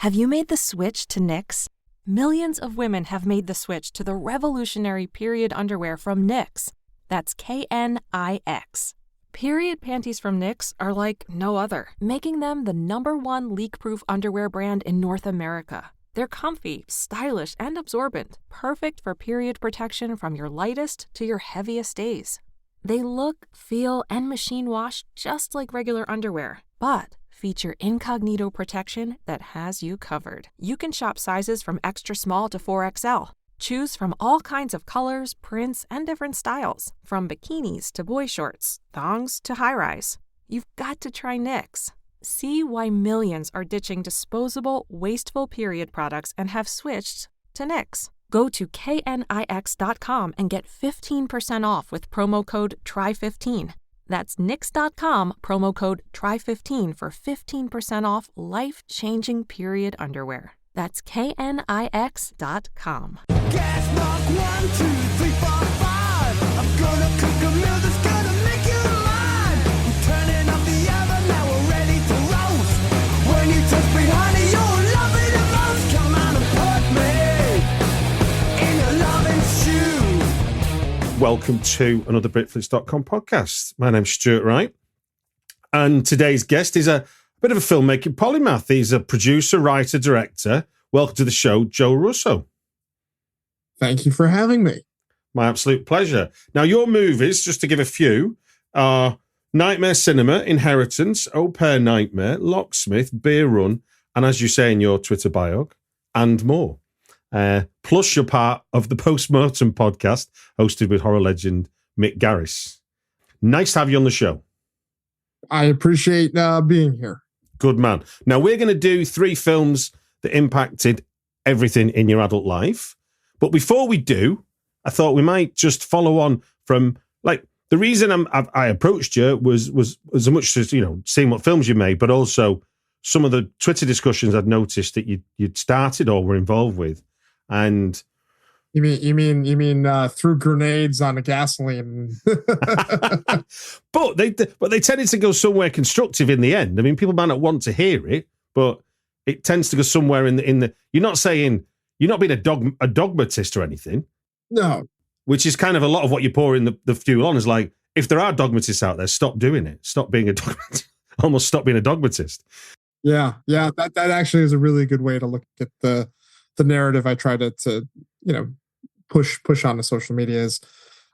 Have you made the switch to Knix? Millions of women have made the switch to the revolutionary period underwear from Knix. That's Knix. Period panties from Knix are like no other, making them the #1 leak-proof underwear brand in North America. They're comfy, stylish, and absorbent, perfect for period protection from your lightest to your heaviest days. They look, feel, and machine wash just like regular underwear, but feature incognito protection that has you covered. You can shop sizes from extra small to 4XL. Choose from all kinds of colors, prints, and different styles, from bikinis to boy shorts, thongs to high-rise. You've got to try Knix. See why millions are ditching disposable, wasteful period products and have switched to Knix. Go to knix.com and get 15% off with promo code TRY15. That's knix.com, promo code TRY15 for 15% off life-changing period underwear. That's knix.com. Gas mark 1, 2, 3, 4, 5. I'm gonna cook a meal that's gonna make you mine. I'm turning up the oven, now we're ready to roast. When you touch me, honey, you'll love it the most. Come on and put me in a loving stew. Welcome to another Britflicks.com podcast. My name's Stuart Wright, and today's guest is a bit of a filmmaking polymath. He's a producer, writer, director. Welcome to the show, Joe Russo. Thank you for having me. My absolute pleasure. Now, your movies, just to give a few, are Nightmare Cinema, Inheritance, Au Pair Nightmare, Locksmith, Beer Run, and as you say in your Twitter bio, and more. Plus, you're part of the Postmortem podcast, hosted with horror legend Mick Garris. Nice to have you on the show. I appreciate being here. Good man. Now, we're going to do 3 films that impacted everything in your adult life. But before we do, I thought we might just follow on from, like, the reason I approached you was as much as, you know, seeing what films you made, but also some of the Twitter discussions I'd noticed that you'd started or were involved with. And you mean threw grenades on a gasoline? but they tended to go somewhere constructive in the end. I mean, people might not want to hear it, but it tends to go somewhere in the. You're not saying you're not being a dogmatist or anything. No, which is kind of a lot of what you pour in the fuel on. Is like, if there are dogmatists out there, stop doing it. Stop being a dogmatist. Almost stop being a dogmatist. Yeah. That actually is a really good way to look at the narrative I try to push on the social media. Is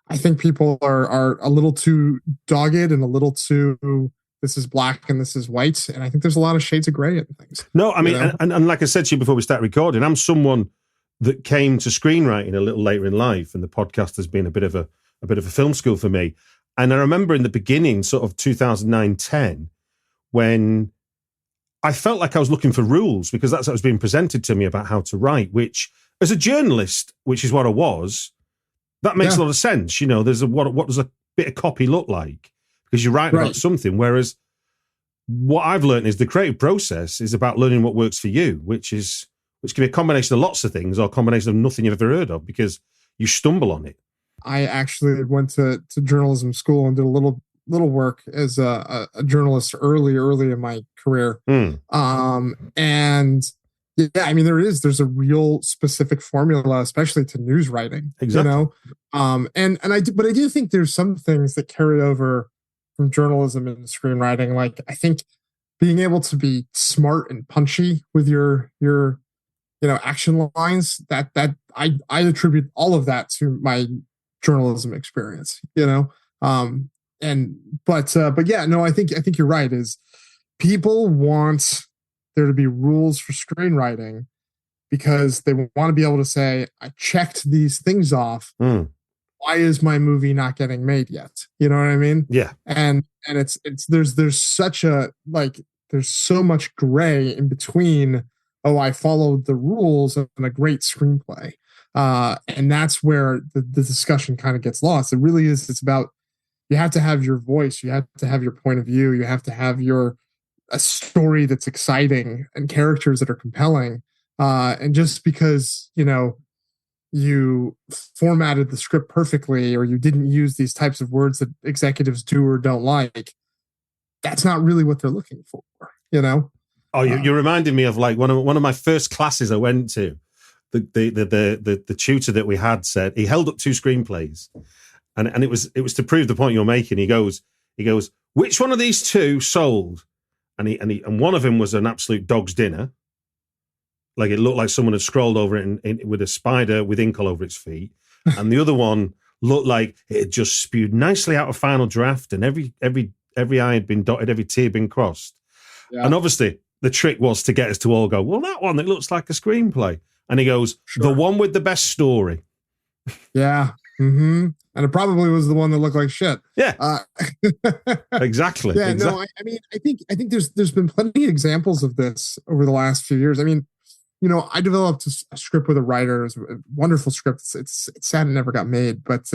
I think people are a little too dogged and a little too. This is black and this is white. And I think there's a lot of shades of gray in things. No, I mean, and like I said to you before we start recording, I'm someone that came to screenwriting a little later in life, and the podcast has been a bit of a film school for me. And I remember in the beginning, sort of 2009-10, when I felt like I was looking for rules, because that's what was being presented to me about how to write, which, as a journalist, which is what I was, that makes a lot of sense. You know, there's what does a bit of copy look like? Because you're writing about something. Whereas what I've learned is the creative process is about learning what works for you, which can be a combination of lots of things or a combination of nothing you've ever heard of, because you stumble on it. I actually went to journalism school and did a little work as a journalist early in my career. And yeah, I mean, there's a real specific formula, especially to news writing. Exactly. You know, but I do think there's some things that carry over from journalism and screenwriting. Like, I think being able to be smart and punchy with your action lines, that I attribute all of that to my journalism experience, but yeah, no, I think you're right. Is people want there to be rules for screenwriting because they want to be able to say, I checked these things off. Why is my movie not getting made yet? You know what I mean? Yeah. And it's there's such a, like, there's so much gray in between. Oh, I followed the rules of a great screenplay. And that's where the discussion kind of gets lost. It really is. It's about, you have to have your voice. You have to have your point of view. You have to have a story that's exciting and characters that are compelling. And just because, you formatted the script perfectly, or you didn't use these types of words that executives do or don't like, that's not really what they're looking for, Oh, you're reminding me of like one of my first classes I went to. The tutor that we had said he held up 2 screenplays, and it was to prove the point you're making. He goes, which one of these 2 sold? And one of them was an absolute dog's dinner. Like it looked like someone had scrolled over it with a spider with ink all over its feet. And the other one looked like it had just spewed nicely out of final draft, and every I had been dotted, every T had been crossed. Yeah. And obviously the trick was to get us to all go, well, that one, it looks like a screenplay. And he goes, sure. The one with the best story. Yeah. Mm-hmm. And it probably was the one that looked like shit. Yeah. Exactly. Yeah. Exactly. No, I mean, I think there's been plenty of examples of this over the last few years. I mean, I developed a script with a writer. It was a wonderful script. It's sad it never got made. But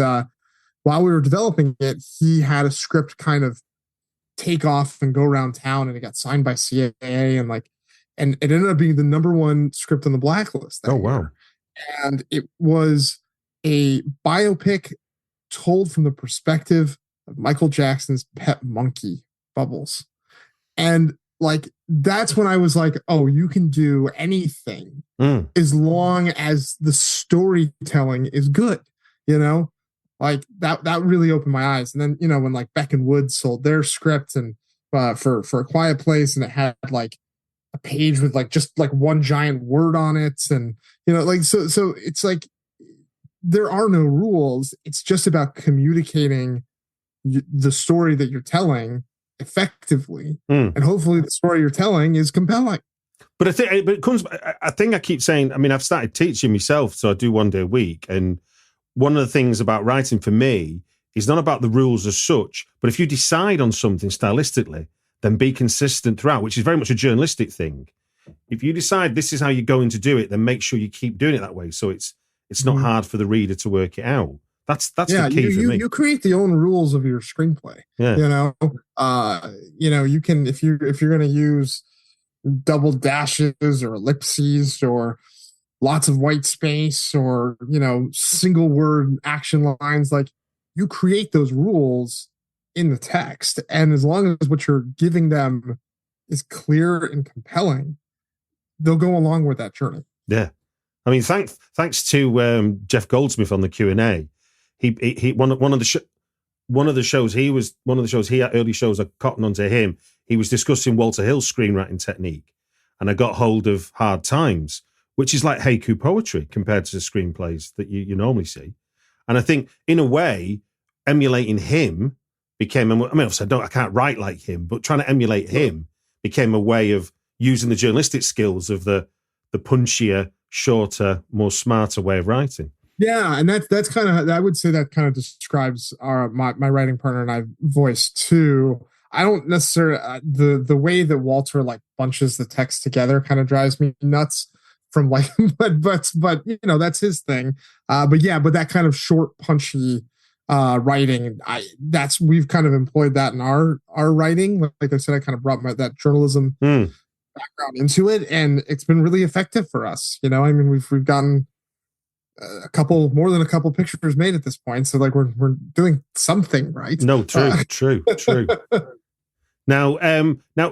while we were developing it, he had a script kind of take off and go around town, and it got signed by CAA, and it ended up being the #1 script on the blacklist. Oh, wow. Year. And it was a biopic told from the perspective of Michael Jackson's pet monkey, Bubbles. And that's when I was like, oh, you can do anything as long as the storytelling is good, that really opened my eyes. And then, when Beck and Wood sold their script and for A Quiet Place, and it had a page with just one giant word on it. And, so it's there are no rules. It's just about communicating the story that you're telling effectively, and hopefully the story you're telling is compelling. But I think I keep saying, I mean, I've started teaching myself, so I do 1 day a week. And one of the things about writing for me is not about the rules as such, but if you decide on something stylistically, then be consistent throughout, which is very much a journalistic thing. If you decide this is how you're going to do it, then make sure you keep doing it that way. So it's not hard for the reader to work it out. That's the key for me. You create the own rules of your screenplay. Yeah. You can, if you're going to use double dashes or ellipses or lots of white space or, single word action lines, you create those rules in the text. And as long as what you're giving them is clear and compelling, they'll go along with that journey. Yeah. I mean, thanks to Jeff Goldsmith on the Q&A. He one of the shows early shows I cottoned onto him. He was discussing Walter Hill's screenwriting technique, and I got hold of Hard Times, which is like haiku poetry compared to the screenplays that you normally see. And I think in a way, emulating him became, obviously I can't write like him, but trying to emulate him became a way of using the journalistic skills of the punchier, shorter, more smarter way of writing. Yeah, and that's kind of, I would say that kind of describes my writing partner and I voice too. I don't necessarily the way that Walter bunches the text together kind of drives me nuts. From but that's his thing. But that kind of short, punchy writing, we've kind of employed that in our writing. Like I said, I kind of brought that journalism background into it, and it's been really effective for us. We've gotten more than a couple pictures made at this point, so we're doing something right. No, true. Now,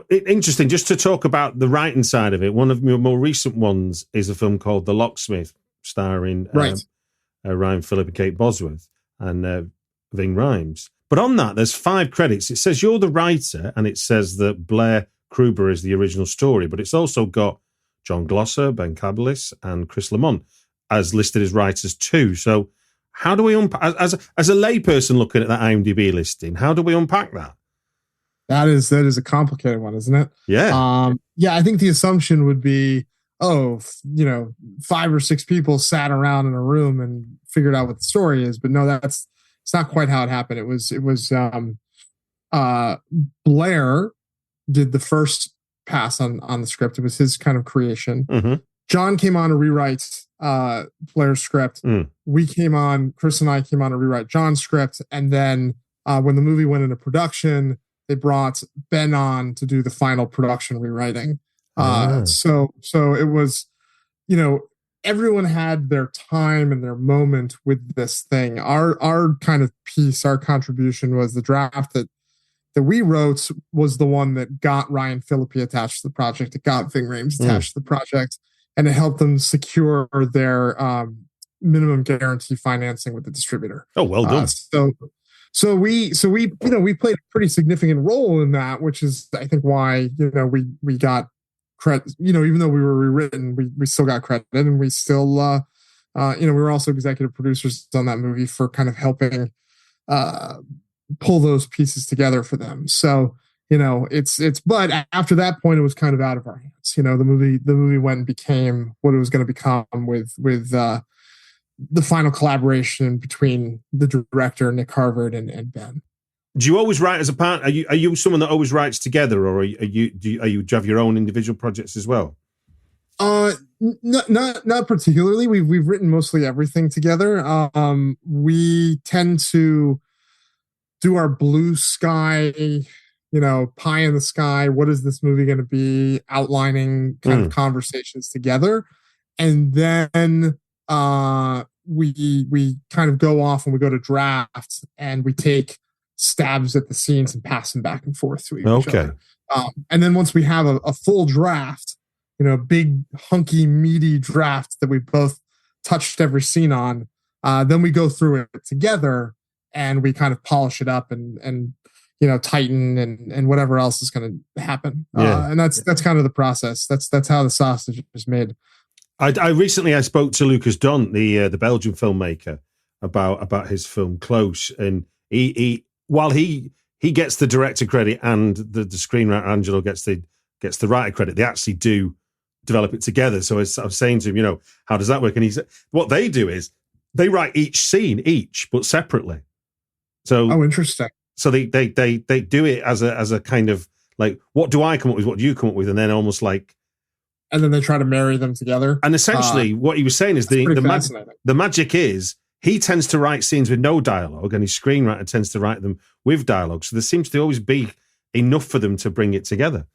interesting. Just to talk about the writing side of it, one of your more recent ones is a film called The Locksmith, starring Ryan Phillip and Kate Bosworth and Ving Rhames. But on that, there's 5 credits. It says you're the writer, and it says that Blair Kruber is the original story, but it's also got John Glosser, Ben Kabelis, and Chris Lamont as listed as writers too. So how do we as a layperson looking at that IMDb listing, how do we unpack that? That is a complicated one, isn't it? Yeah. I think the assumption would be, 5 or 6 people sat around in a room and figured out what the story is. But no, it's not quite how it happened. It was Blair did the first pass on the script. It was his kind of creation. Mm-hmm. John came on to rewrite Blair's script. Chris and I came on to rewrite John's script. And then when the movie went into production, they brought Ben on to do the final production rewriting. So it was, everyone had their time and their moment with this thing. Our kind of piece, our contribution was the draft that that we wrote was the one that got Ryan Phillippe attached to the project. It got Ving Rhames attached to the project, and it helped them secure their minimum guarantee financing with the distributor. Oh, well done. So we we played a pretty significant role in that, which is I think why we got credit. Even though we were rewritten, we still got credit, and we still we were also executive producers on that movie for kind of helping pull those pieces together for them. So but after that point, it was kind of out of our hands. The movie went and became what it was going to become with the final collaboration between the director Nick Harvard and Ben. Do you always write as a partner? Are you someone that always writes together, or do you have your own individual projects as well? Not particularly. We've written mostly everything together. We tend to do our blue sky, pie in the sky. What is this movie going to be? Outlining kind of conversations together, and then we kind of go off and we go to draft and we take stabs at the scenes and pass them back and forth to each other. And then once we have a full draft, big hunky meaty draft that we both touched every scene on, then we go through it together and we kind of polish it up and tighten and whatever else is going to happen. And that's kind of the process. That's how the sausage is made. I recently spoke to Lucas Dont, the Belgian filmmaker, about his film Close, and he while he gets the director credit and the screenwriter Angelo gets the writer credit, they actually do develop it together. So I was saying to him, how does that work? And he said what they do is they write each scene but separately. So interesting. So they do it as a kind of like, what do I come up with? What do you come up with? And then almost like. And then they try to marry them together. And essentially what he was saying is the magic is he tends to write scenes with no dialogue and his screenwriter tends to write them with dialogue. So there seems to always be enough for them to bring it together.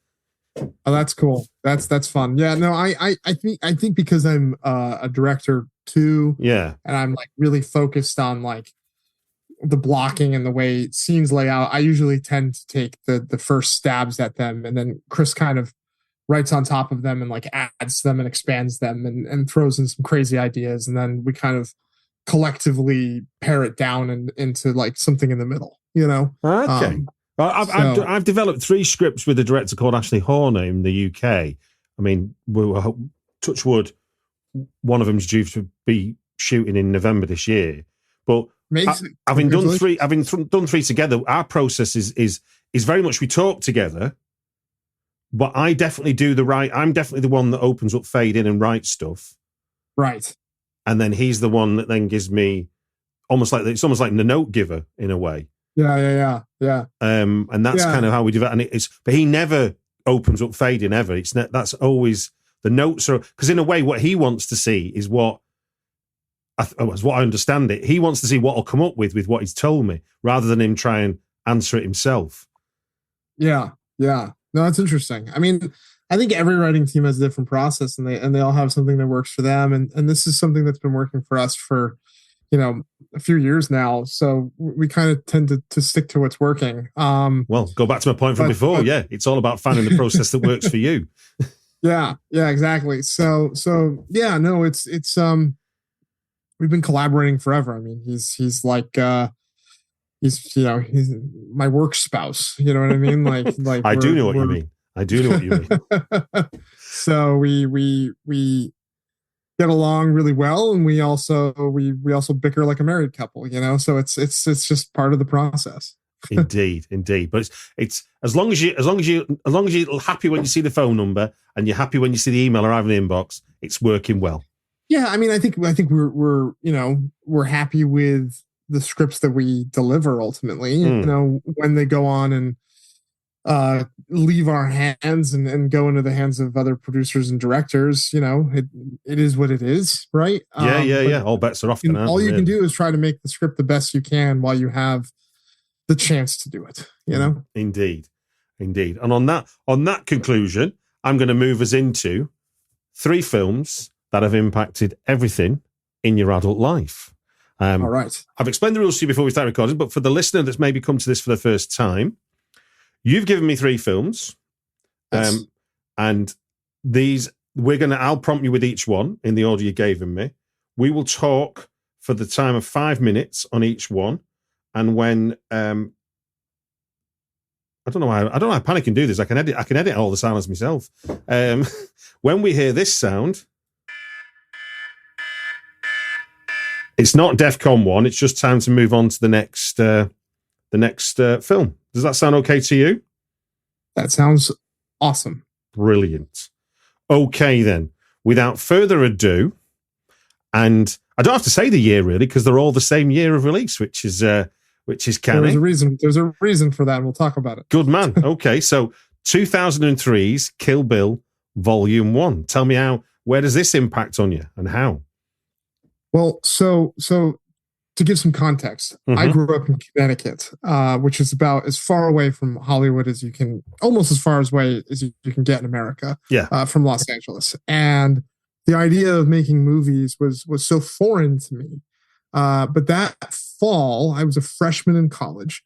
Oh, that's cool. That's fun. Yeah, no, I think because I'm a director too. Yeah. And I'm like really focused on like the blocking and the way scenes lay out. I usually tend to take the first stabs at them, and then Chris kind of writes on top of them and like adds them and expands them and throws in some crazy ideas, and then we kind of collectively pare it down into like something in the middle. Okay. I've developed 3 scripts with a director called Ashley Horner in the UK. I mean, touch wood, one of them's due to be shooting in November this year. But having done 3 together, our process is very much we talk together. But I definitely do I'm definitely the one that opens up fade in and writes stuff. Right. And then he's the one that then gives me it's almost like the note giver in a way. Yeah. And that's kind of how we do that. And but he never opens up fade in ever. That's always the notes are, because in a way what he wants to see is what I understand it. He wants to see what I'll come up with what he's told me rather than him try and answer it himself. Yeah. No, that's interesting. I mean, I think every writing team has a different process, and they all have something that works for them. And this is something that's been working for us for, a few years now. So we kind of tend to stick to what's working. Well, go back to my point from before. Yeah, it's all about finding the process that works for you. Yeah, exactly. So yeah, no, it's we've been collaborating forever. I mean, he's like. He's my work spouse. You know what I mean? Like I do know what you mean. I do know what you mean. So we get along really well, and we also bicker like a married couple. So it's just part of the process. Indeed. But it's as long as you're happy when you see the phone number and you're happy when you see the email arrive in the inbox, it's working well. Yeah, I mean, I think we're happy with the scripts that we deliver ultimately, when they go on and leave our hands and go into the hands of other producers and directors, it is what it is, right? Yeah. All bets are off. All you can do is try to make the script the best you can while you have the chance to do it, Indeed. And on that conclusion, I'm going to move us into 3 films that have impacted everything in your adult life. All right. I've explained the rules to you before we start recording, but for the listener that's maybe come to this for the first time, You've given me 3 films, Yes. and I'll prompt you with each one in the order you gave me. We will talk for the time of 5 minutes on each one, and when I don't know how Panic can do this. I can edit all the silence myself. When we hear this sound, it's not DEFCON 1. It's just time to move on to the next film. Does that sound okay to you? That sounds awesome. Brilliant. Okay, then. Without further ado, and I don't have to say the year really because they're all the same year of release, which is canny. There's a reason for that, and we'll talk about it. Good man. Okay, so 2003's Kill Bill Volume 1. Tell me where does this impact on you and how? Well, so to give some context, I grew up in Connecticut, which is about as far away from Hollywood as you can, almost as far away as you can get in America. Yeah. From Los Angeles, and the idea of making movies was so foreign to me. But that fall, I was a freshman in college,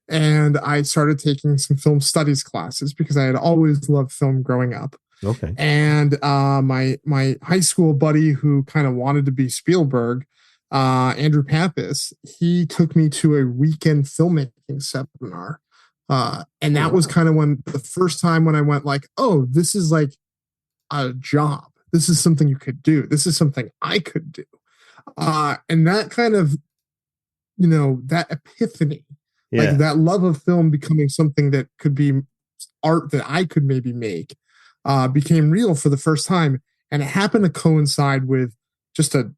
and I started taking some film studies classes because I had always loved film growing up. Okay. And my high school buddy who kind of wanted to be Spielberg, Andrew Pappas, he took me to a weekend filmmaking seminar. And that was kind of the first time when I went like, oh, this is like a job. This is something you could do. This is something I could do. And that kind of, that epiphany, like that love of film becoming something that could be art that I could maybe make, became real for the first time. And it happened to coincide with just a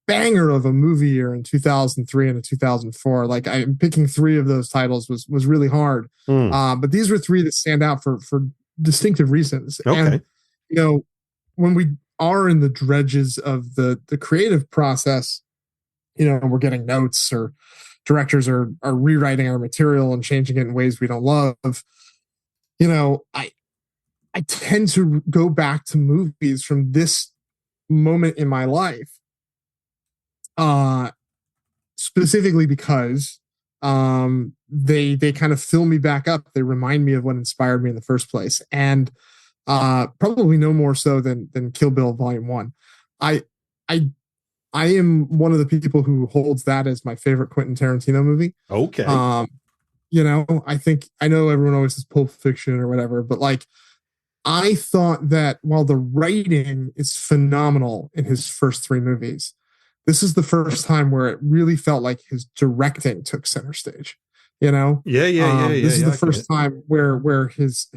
banger of a movie year in 2003 and in 2004. Like I'm picking 3 of those titles was really hard. But these were 3 that stand out for distinctive reasons. Okay. And, when we are in the dredges of the creative process, we're getting notes or directors are rewriting our material and changing it in ways we don't love. I tend to go back to movies from this moment in my life, specifically because they kind of fill me back up. They remind me of what inspired me in the first place. And probably no more so than Kill Bill Volume 1. I am one of the people who holds that as my favorite Quentin Tarantino movie. Okay. I know everyone always says Pulp Fiction or whatever, but like I thought that while the writing is phenomenal in his first 3 movies, this is the first time where it really felt like his directing took center stage. Yeah. This is the first time where his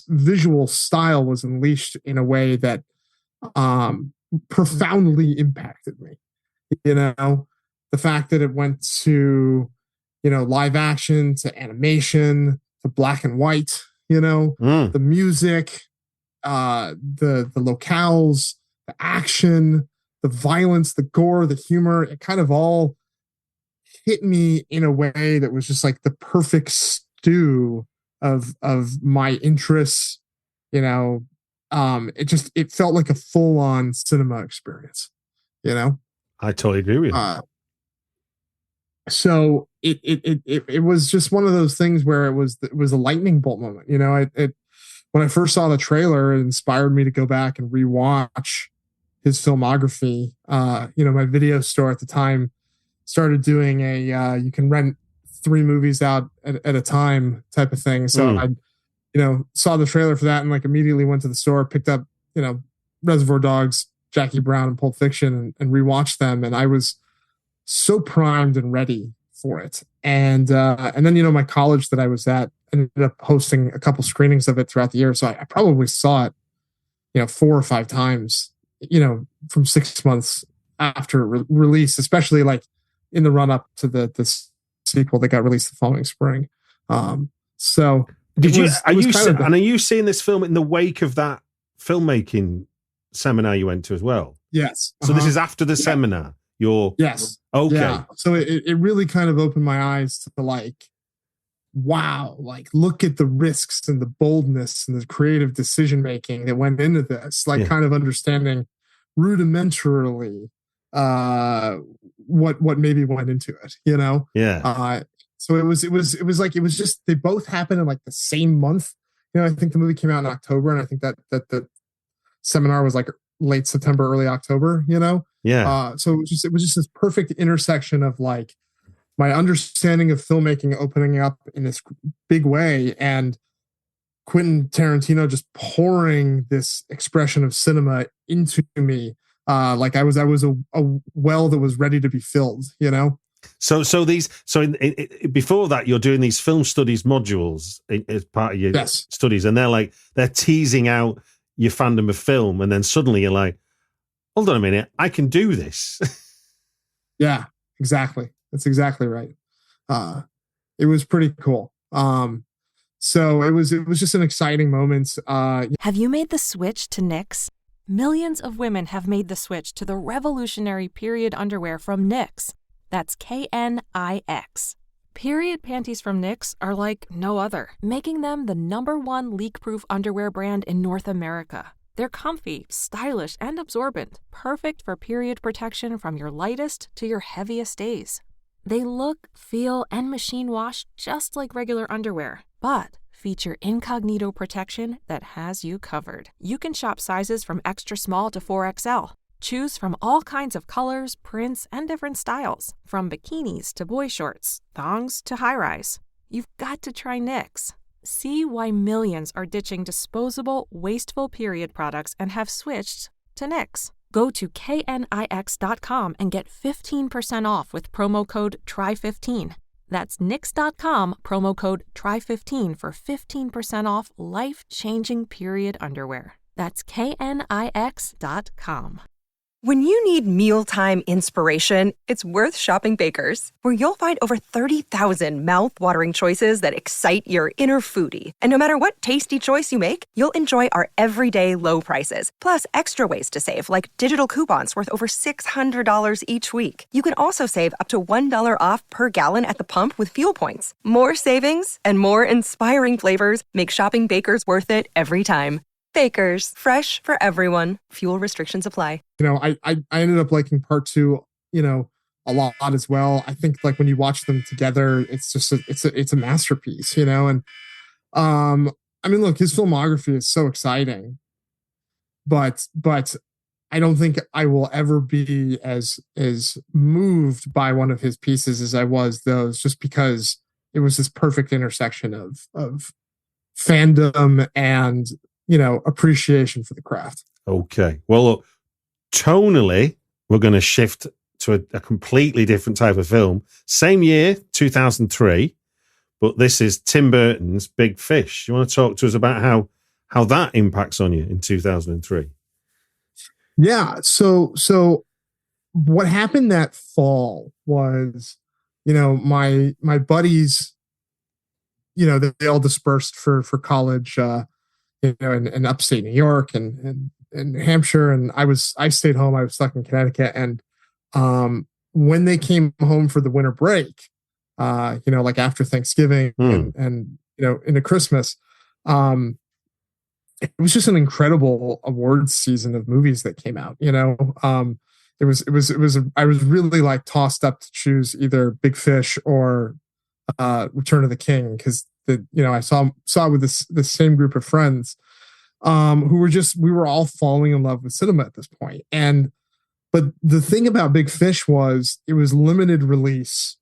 visual style was unleashed in a way that profoundly impacted me. The fact that it went to live action, to animation, to black and white. The music, the locales, the action, the violence, the gore, the humor. It kind of all hit me in a way that was just like the perfect stew of my interests. It felt like a full-on cinema experience. I totally agree with you. So it was just one of those things where it was a lightning bolt moment. When I first saw the trailer, it inspired me to go back and rewatch his filmography. My video store at the time started doing you can rent 3 movies out at a time type of thing. So I, saw the trailer for that and like immediately went to the store, picked up, Reservoir Dogs, Jackie Brown, and Pulp Fiction and rewatched them. And I was so primed and ready for it. And then, my college that I was at ended up hosting a couple screenings of it throughout the year. So I probably saw it, 4 or 5 times, from 6 months after release, especially like in the run up to the sequel that got released the following spring. So are you seeing this film in the wake of that filmmaking seminar you went to as well? Yes. So this is after the seminar. Yes. Okay. Yeah. So it really kind of opened my eyes to like, wow, like look at the risks and the boldness and the creative decision making that went into this, like kind of understanding rudimentarily what maybe went into it, Yeah. So it was just, they both happened in like the same month. I think the movie came out in October, and I think that the seminar was like late September, early October, Yeah. So it was just this perfect intersection of like my understanding of filmmaking opening up in this big way, and Quentin Tarantino just pouring this expression of cinema into me. Like I was a well that was ready to be filled, So before that, you're doing these film studies modules as part of your Yes. studies, and they're teasing out your fandom of film, and then suddenly you're like, hold on a minute, I can do this. Yeah, exactly. That's exactly right. It was pretty cool. So it was just an exciting moment. Have you made the switch to Knix? Millions of women have made the switch to the revolutionary period underwear from Knix. That's KNIX. Period panties from Knix are like no other, making them the #1 leak-proof underwear brand in North America. They're comfy, stylish, and absorbent, perfect for period protection from your lightest to your heaviest days. They look, feel, and machine wash just like regular underwear, but feature incognito protection that has you covered. You can shop sizes from extra small to 4XL. Choose from all kinds of colors, prints, and different styles, from bikinis to boy shorts, thongs to high-rise. You've got to try Knix. See why millions are ditching disposable, wasteful period products and have switched to Knix. Go to knix.com and get 15% off with promo code TRY15. That's knix.com, promo code TRY15 for 15% off life-changing period underwear. That's knix.com. When you need mealtime inspiration, it's worth shopping Baker's, where you'll find over 30,000 mouth-watering choices that excite your inner foodie. And no matter what tasty choice you make, you'll enjoy our everyday low prices, plus extra ways to save, like digital coupons worth over $600 each week. You can also save up to $1 off per gallon at the pump with fuel points. More savings and more inspiring flavors make shopping Baker's worth it every time. Baker's, fresh for everyone. Fuel restrictions apply. I ended up liking part 2, a lot as well. I think like when you watch them together, it's just it's a masterpiece, and I mean, look, his filmography is so exciting, but I don't think I will ever be as moved by one of his pieces as I was those, just because it was this perfect intersection of fandom and appreciation for the craft. Okay. Well, look, tonally, we're going to shift to a completely different type of film. Same year, 2003, but this is Tim Burton's Big Fish. You want to talk to us about how that impacts on you in 2003? Yeah. So what happened that fall was, my buddies, they all dispersed for college, in upstate New York and New Hampshire. And I stayed home. I was stuck in Connecticut. And when they came home for the winter break, like after Thanksgiving and into Christmas, it was just an incredible awards season of movies that came out. I was really like tossed up to choose either Big Fish or Return of the King, because I saw with the same group of friends we were all falling in love with cinema at this point. But the thing about Big Fish was it was limited release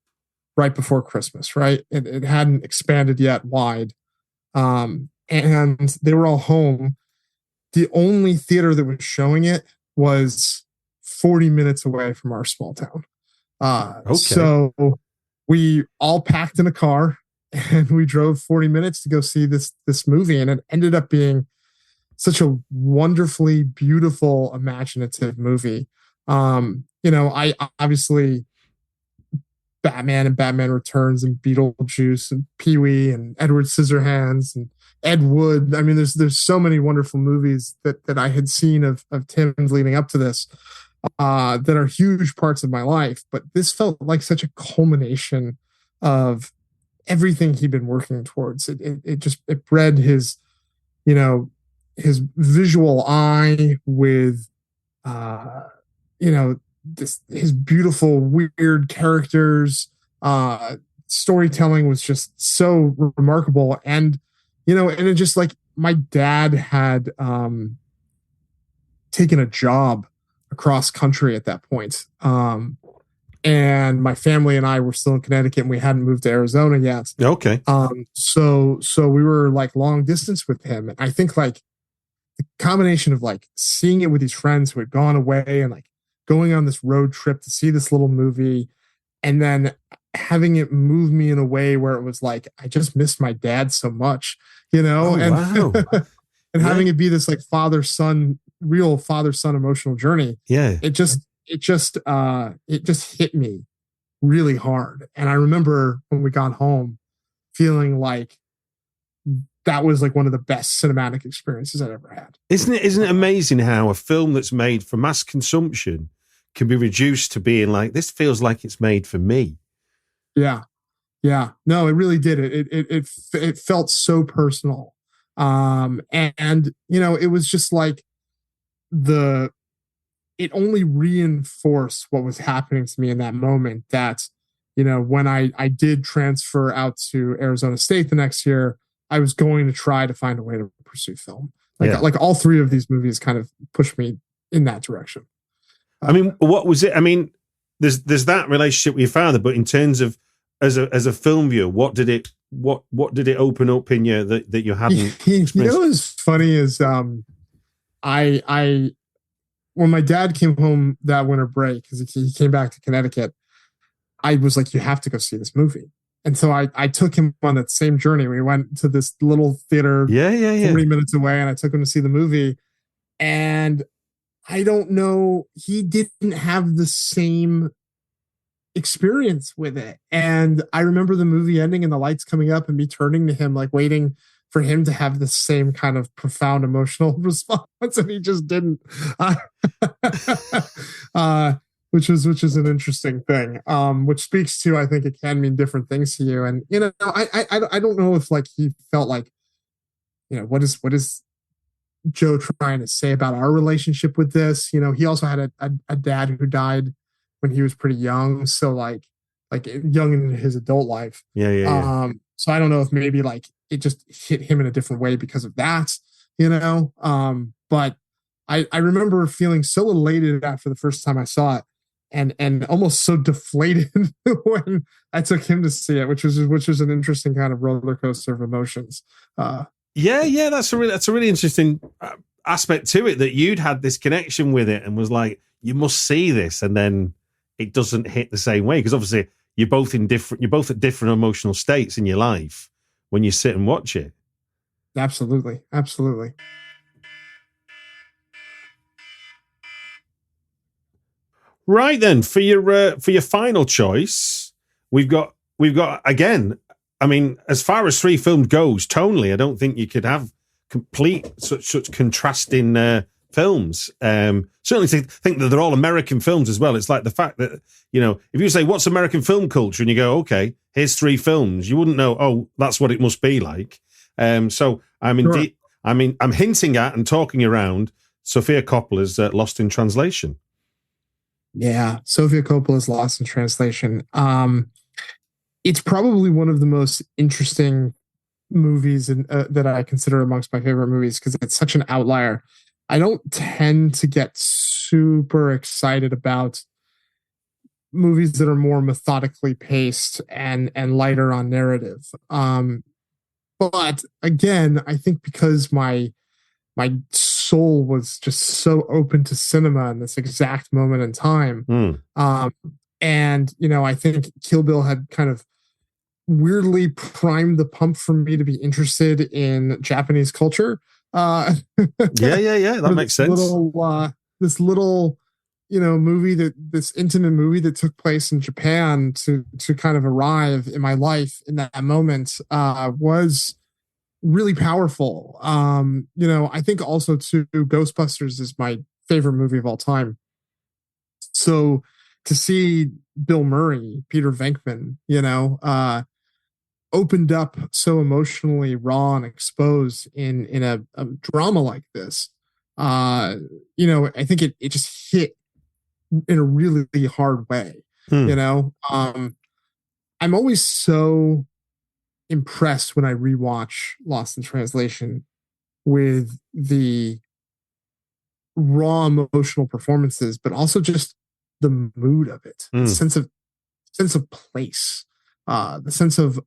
right before Christmas, right? It hadn't expanded yet wide. And they were all home. The only theater that was showing it was 40 minutes away from our small town. Okay. So we all packed in a car and we drove 40 minutes to go see this movie. And it ended up being such a wonderfully beautiful, imaginative movie. I obviously Batman and Batman Returns and Beetlejuice and Pee-wee and Edward Scissorhands and Ed Wood. I mean, there's so many wonderful movies that I had seen of Tim's leading up to this that are huge parts of my life. But this felt like such a culmination of everything he'd been working towards. It bred his visual eye with, his beautiful, weird characters, storytelling was just so remarkable. And, and it just like my dad had taken a job across country at that point. And my family and I were still in Connecticut and we hadn't moved to Arizona yet. Okay. So we were like long distance with him. And I think like the combination of like seeing it with these friends who had gone away and like going on this road trip to see this little movie and then having it move me in a way where it was like, I just missed my dad so much, Oh, and, wow. and having it be this like real father-son emotional journey. Yeah. It just hit me really hard. And I remember when we got home feeling like that was like one of the best cinematic experiences I'd ever had. Isn't it amazing how a film that's made for mass consumption can be reduced to being like, this feels like it's made for me. Yeah. Yeah. No, it really did. It felt so personal. And it was just like it only reinforced what was happening to me in that moment that, when I did transfer out to Arizona State the next year, I was going to try to find a way to pursue film. Like all three of these movies kind of pushed me in that direction. I mean, what was it? I mean, there's that relationship with your father, but in terms of as a film viewer, what did it open up in you that you hadn't? What's funny is I when my dad came home that winter break because he came back to Connecticut, I was like, you have to go see this movie. And so I took him on that same journey. We went to this little theater 40 minutes away and I took him to see the movie. And I don't know, he didn't have the same experience with it. And I remember the movie ending and the lights coming up and me turning to him, like waiting for him to have the same kind of profound emotional response. And he just didn't. Which is an interesting thing, which speaks to, I think it can mean different things to you. And, I don't know if like he felt like, what is Joe trying to say about our relationship with this? He also had a dad who died when he was pretty young. So like young in his adult life. Yeah. So I don't know if maybe like it just hit him in a different way because of that, but I remember feeling so elated after the first time I saw it. And almost so deflated when I took him to see it, which was an interesting kind of roller coaster of emotions. Yeah, that's a really interesting aspect to it, that you'd had this connection with it and was like, you must see this, and then it doesn't hit the same way because obviously you're both at different emotional states in your life when you sit and watch it. Absolutely. Right then, for your final choice, we've got again. I mean, as far as three films goes, tonally, I don't think you could have complete such contrasting films. Certainly think that they're all American films as well. It's like the fact that if you say what's American film culture, and you go, okay, here's three films, you wouldn't know. Oh, that's what it must be like. So I'm indeed. I mean, I'm hinting at and talking around Sofia Coppola's Lost in Translation. Yeah, Sofia Coppola's Lost in Translation. It's probably one of the most interesting movies that I consider amongst my favorite movies because it's such an outlier. I don't tend to get super excited about movies that are more methodically paced and lighter on narrative. But again, I think because my soul was just so open to cinema in this exact moment in time. And, I think Kill Bill had kind of weirdly primed the pump for me to be interested in Japanese culture. Yeah. That makes sense. This little, this intimate movie that took place in Japan to kind of arrive in my life in that moment was really powerful. I think also too, Ghostbusters is my favorite movie of all time. So to see Bill Murray, Peter Venkman, opened up so emotionally raw and exposed in a drama like this, I think it just hit in a really hard way. I I'm always so impressed when I rewatch Lost in Translation with the raw emotional performances, but also just the mood of it, the sense of place, the sense of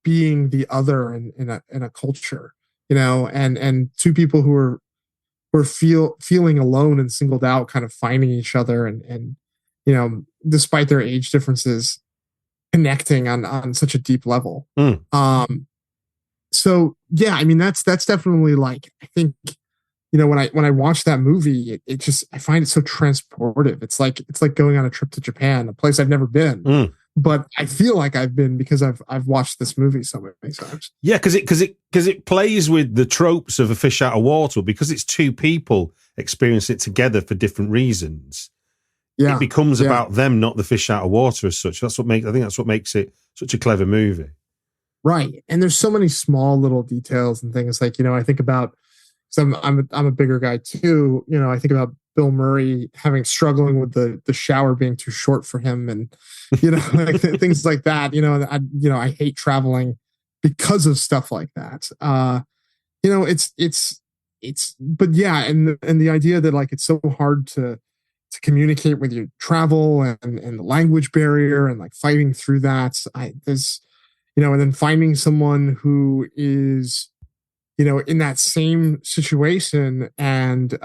being the other in a culture, and two people who are feeling alone and singled out, kind of finding each other, and despite their age differences, connecting on such a deep level. So yeah, I mean that's definitely, like, I think, when I watch that movie, it just, I find it so transportive. It's like going on a trip to Japan, a place I've never been, but I feel like I've been because I've watched this movie so many times. Yeah, because it plays with the tropes of a fish out of water, because it's two people experiencing it together for different reasons. Yeah, it becomes about them, not the fish out of water as such. I think that's what makes it such a clever movie. Right, and there's so many small little details and things, like, I think about, because I'm a bigger guy too. I think about Bill Murray struggling with the shower being too short for him, and like things like that. I hate traveling because of stuff like that. But yeah, and the idea that, like, it's so hard to communicate with your travel, and the language barrier, and like fighting through that. And then finding someone who is, in that same situation, and,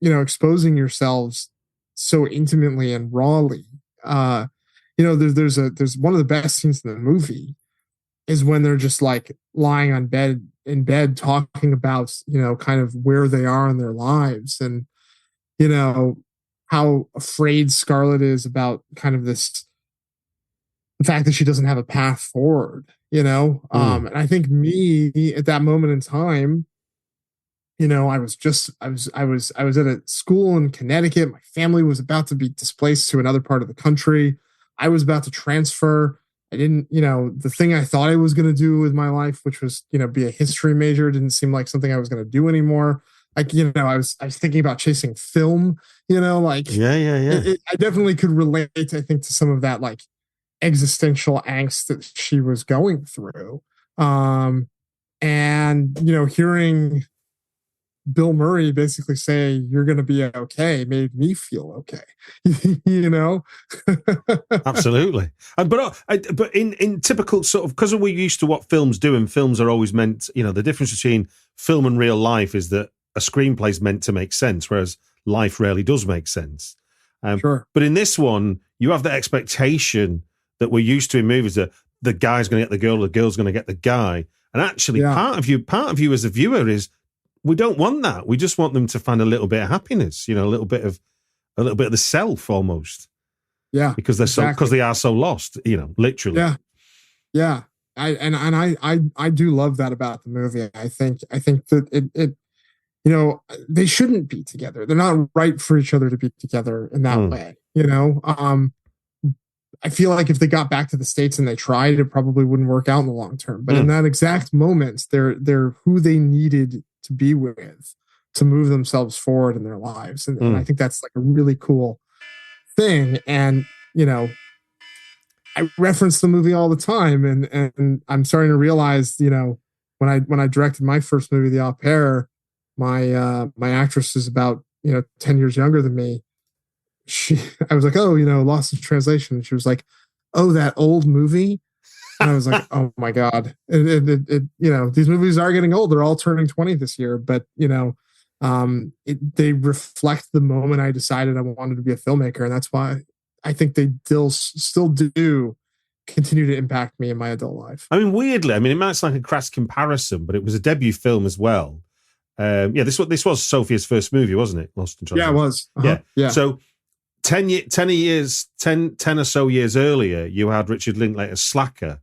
exposing yourselves so intimately and rawly. There's one of the best scenes in the movie is when they're just, like, lying in bed talking about, kind of where they are in their lives, and, how afraid Scarlett is about kind of the fact that she doesn't have a path forward, and I think me at that moment in time, I was at a school in Connecticut. My family was about to be displaced to another part of the country. I was about to transfer. I didn't, the thing I thought I was going to do with my life, which was, be a history major, didn't seem like something I was going to do anymore. Like, I was thinking about chasing film, like, I definitely could relate, I think, to some of that, like, existential angst that she was going through. And, hearing Bill Murray basically say, "You're going to be okay," made me feel okay. Absolutely. But in typical sort of, because we're used to what films do, and films are always meant, the difference between film and real life is that a screenplay is meant to make sense, whereas life rarely does make sense. Sure. But in this one, you have the expectation that we're used to in movies, that the guy's going to get the girl, the girl's going to get the guy. And actually, part of you as a viewer is, we don't want that. We just want them to find a little bit of happiness, a little bit of the self almost. Yeah. Because they are so lost, literally. Yeah. Yeah. I do love that about the movie. I think that it they shouldn't be together. They're not right for each other to be together in that way. I feel like if they got back to the States and they tried, it probably wouldn't work out in the long term. But in that exact moment, they're who they needed to be with to move themselves forward in their lives. And I think that's, like, a really cool thing. And, I reference the movie all the time, and I'm starting to realize, when I directed my first movie, The Au Pair, my actress is about, 10 years younger than me. I was like, "Oh, Lost in Translation." And she was like, "Oh, that old movie." And I was like, "Oh my God." These movies are getting old. They're all turning 20 this year, but they reflect the moment I decided I wanted to be a filmmaker. And that's why I think they still do continue to impact me in my adult life. I mean, weirdly, it might sound like a crass comparison, but it was a debut film as well. This was Sophia's first movie, wasn't it? Lost in Translation. Yeah, it was. Uh-huh. Yeah. So 10 or so years earlier, you had Richard Linklater's Slacker,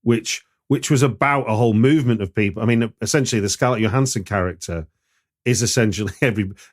which was about a whole movement of people. Essentially, the Scarlett Johansson character is essentially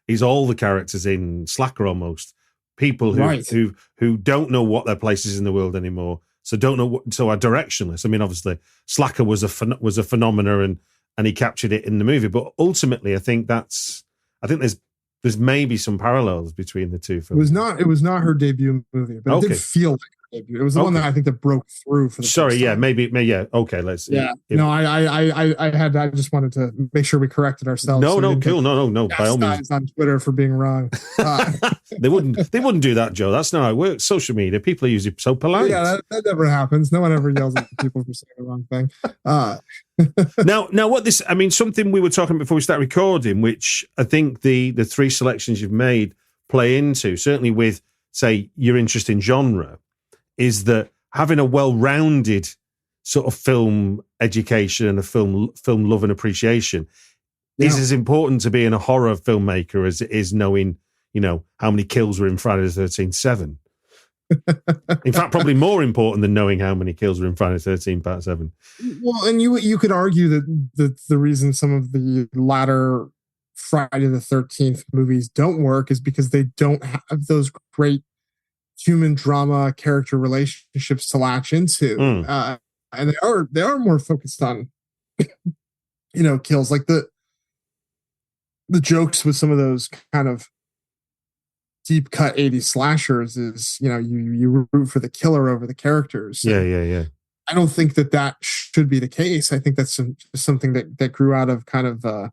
he's all the characters in Slacker almost. People who don't know what their place is in the world anymore, so are directionless. Obviously, Slacker was a phenomenon, and he captured it in the movie. But ultimately, I think there's maybe some parallels between the two films. It was not her debut movie, but it did feel like debut. It was the one that I think that broke through for the Sorry, first yeah, time. maybe, yeah. Okay, let's. Yeah, no, I just wanted to make sure we corrected ourselves. No, so no, cool, no. By all means, on Twitter for being wrong. they wouldn't do that, Joe. That's not how it works. Social media, people are usually so polite. Yeah, that never happens. No one ever yells at people for saying the wrong thing. Now, what this? I mean, something we were talking before we start recording, which I think the three selections you've made play into, certainly with, say, your interest in genre, is that having a well-rounded sort of film education and a film love and appreciation is as important to being a horror filmmaker as it is knowing, how many kills were in Friday the 13th 7. In fact, probably more important than knowing how many kills were in Friday the 13th Part 7. Well, and you could argue that the reason some of the latter Friday the 13th movies don't work is because they don't have those great human drama character relationships to latch into. And they are more focused on kills, like the jokes with some of those kind of deep cut 80s slashers is you root for the killer over the characters. Yeah. I don't think that should be the case. I think that's something that grew out of kind of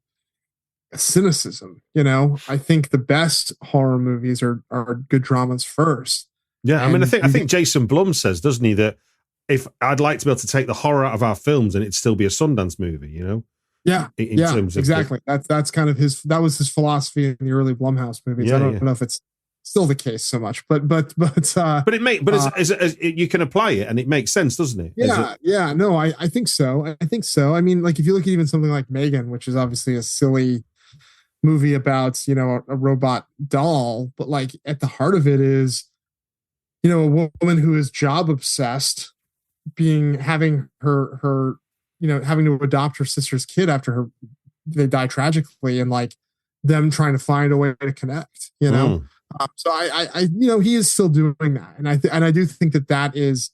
cynicism. I think the best horror movies are good dramas first. Yeah, I mean, I think Jason Blum says, doesn't he, that if I'd like to be able to take the horror out of our films and it'd still be a Sundance movie, Yeah, in terms of exactly. That's kind of that was his philosophy in the early Blumhouse movies. I don't know if it's still the case so much, but you can apply it and it makes sense, doesn't it? Yeah. No, I think so. I mean, like if you look at even something like Megan, which is obviously a silly movie about a robot doll, but like at the heart of it is a woman who is job obsessed, having to adopt her sister's kid after they die tragically, and like them trying to find a way to connect. So I he is still doing that, and I do think that is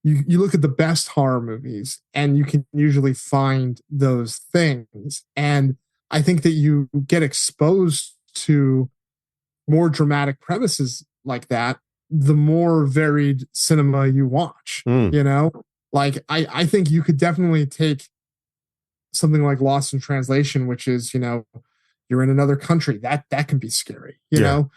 you look at the best horror movies and you can usually find those things, and I think that you get exposed to more dramatic premises like that the more varied cinema you watch. Like I think you could definitely take something like Lost in Translation, which is you're in another country, that can be scary. You're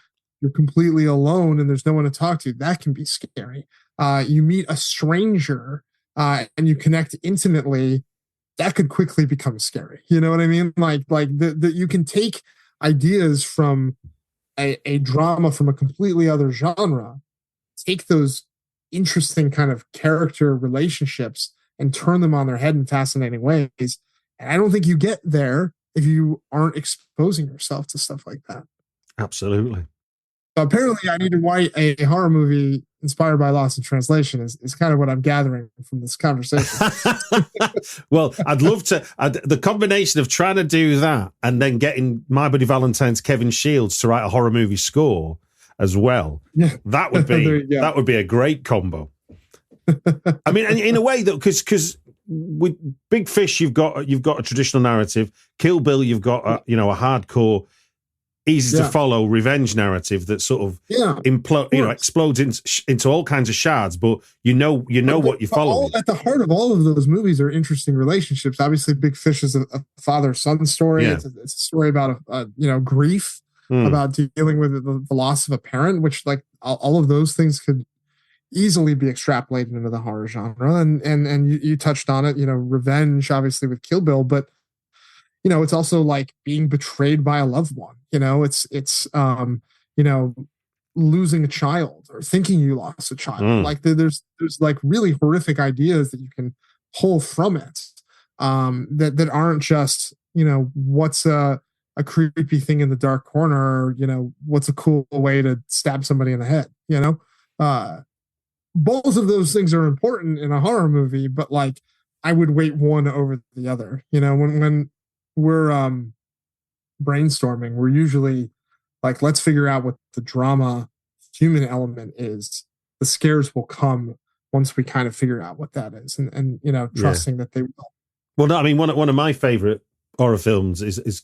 completely alone and there's no one to talk to, that can be scary. You meet a stranger and you connect intimately, that could quickly become scary. You know what I mean? Like you can take ideas from a drama from a completely other genre, take those interesting kind of character relationships and turn them on their head in fascinating ways. And I don't think you get there if you aren't exposing yourself to stuff like that. Absolutely. So apparently I need to write a horror movie inspired by Lost in Translation is kind of what I'm gathering from this conversation. Well, I'd love to. The combination of trying to do that and then getting My Buddy Valentine's Kevin Shields to write a horror movie score as well. Yeah. That would be a great combo. I mean, and in a way that because with Big Fish you've got a traditional narrative. Kill Bill you've got a hardcore, easy to follow revenge narrative that sort of explodes into all kinds of shards, but you know what you're following. At the heart of all of those movies are interesting relationships. Obviously, Big Fish is a father-son story. Yeah. It's a story about grief, about dealing with the loss of a parent, which like all of those things could easily be extrapolated into the horror genre. And you touched on it, revenge, obviously with Kill Bill, but it's also like being betrayed by a loved one. It's losing a child or thinking you lost a child. Like there's like really horrific ideas that you can pull from it that aren't just, what's a creepy thing in the dark corner, or, what's a cool way to stab somebody in the head, both of those things are important in a horror movie, but like I would weight one over the other. When we're brainstorming, we're usually like, let's figure out what the drama human element is. The scares will come once we kind of figure out what that is, and trusting that they will. Well, no, I mean, one of my favorite horror films is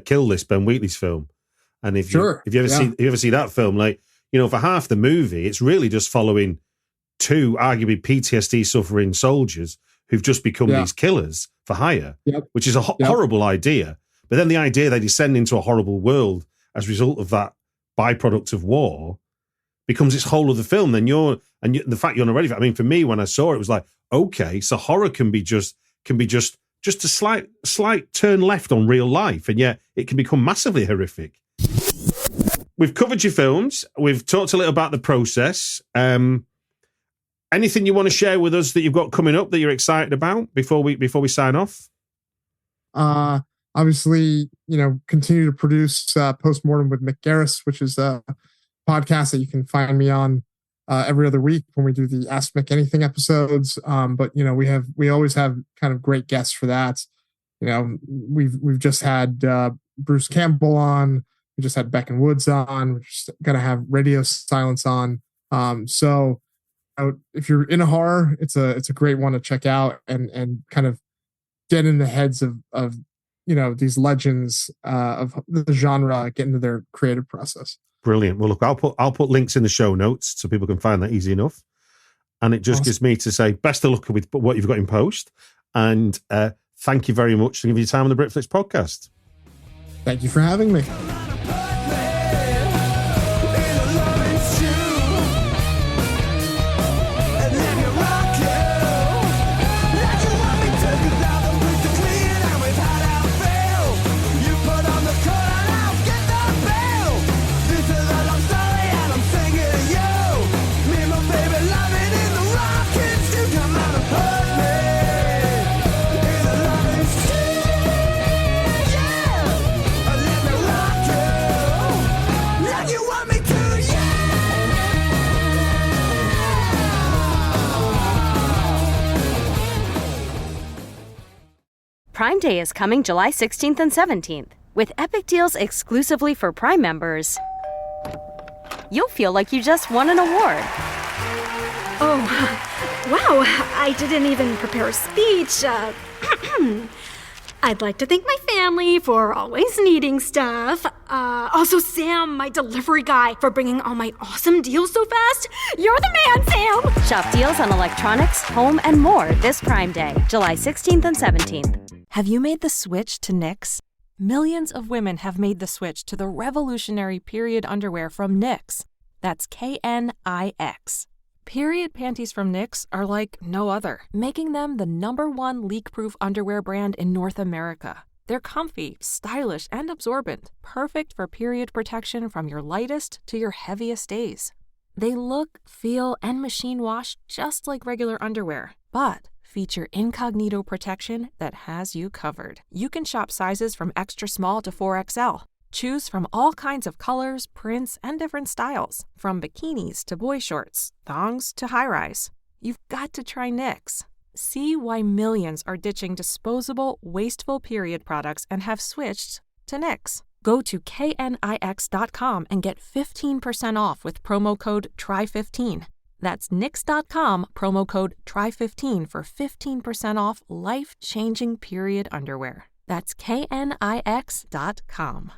Kill List, Ben Wheatley's film. And if you ever see that film, like, for half the movie, it's really just following two arguably PTSD suffering soldiers who've just become these killers for hire, which is a horrible idea. But then the idea they descend into a horrible world as a result of that byproduct of war becomes its whole other film. Then the fact you're not ready for it. I mean, for me, when I saw it, it was like, okay, so horror can be just a slight turn left on real life, and yet it can become massively horrific. We've covered your films. We've talked a little about the process. Anything you want to share with us that you've got coming up that you're excited about before we sign off? Obviously, continue to produce Postmortem with Mick Garris, which is a podcast that you can find me on every other week when we do the Ask Mick Anything episodes. But we always have kind of great guests for that. We've just had Bruce Campbell on. We just had Beck and Woods on. We're just going to have Radio Silence on. So if you're in a horror, it's a great one to check out and kind of get in the heads of these legends of the genre, get into their creative process. Brilliant. Well, look, I'll put links in the show notes so people can find that easy enough. And it just gives me to say best of luck with what you've got in post. And thank you very much for giving your time on the Britflicks podcast. Thank you for having me. Prime Day is coming July 16th and 17th. With epic deals exclusively for Prime members, you'll feel like you just won an award. Oh, wow, I didn't even prepare a speech. I'd like to thank my family for always needing stuff. Also Sam, my delivery guy, for bringing all my awesome deals so fast. You're the man, Sam! Shop deals on electronics, home, and more this Prime Day, July 16th and 17th. Have you made the switch to NYX? Millions of women have made the switch to the revolutionary period underwear from NYX. That's KNIX. Period panties from NYX are like no other, making them the #1 leak-proof underwear brand in North America. They're comfy, stylish, and absorbent, perfect for period protection from your lightest to your heaviest days. They look, feel, and machine wash just like regular underwear, but feature incognito protection that has you covered. You can shop sizes from extra small to 4XL. Choose from all kinds of colors, prints, and different styles, from bikinis to boy shorts, thongs to high-rise. You've got to try NYX. See why millions are ditching disposable, wasteful period products and have switched to NYX. Go to knix.com and get 15% off with promo code TRY15. That's knix.com, promo code TRY15 for 15% off life-changing period underwear. That's knix.com.